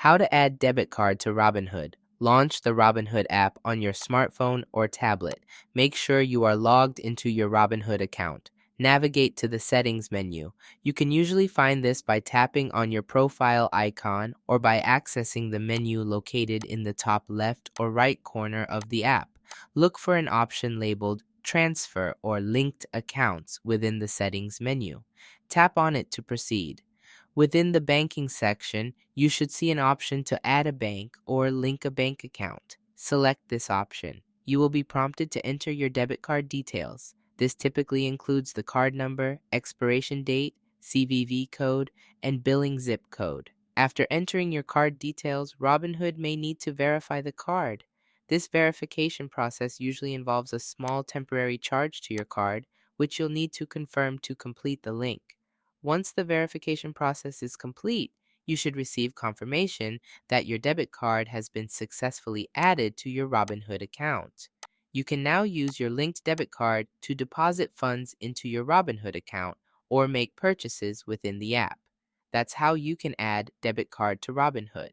How to add debit card to Robinhood. Launch the Robinhood app on your smartphone or tablet. Make sure you are logged into your Robinhood account. Navigate to the settings menu. You can usually find this by tapping on your profile icon or by accessing the menu located in the top left or right corner of the app. Look for an option labeled Transfer or Linked Accounts within the settings menu. Tap on it to proceed. Within the banking section, you should see an option to add a bank or link a bank account. Select this option. You will be prompted to enter your debit card details. This typically includes the card number, expiration date, CVV code, and billing zip code. After entering your card details, Robinhood may need to verify the card. This verification process usually involves a small temporary charge to your card, which you'll need to confirm to complete the link. Once the verification process is complete, you should receive confirmation that your debit card has been successfully added to your Robinhood account. You can now use your linked debit card to deposit funds into your Robinhood account or make purchases within the app. That's how you can add debit card to Robinhood.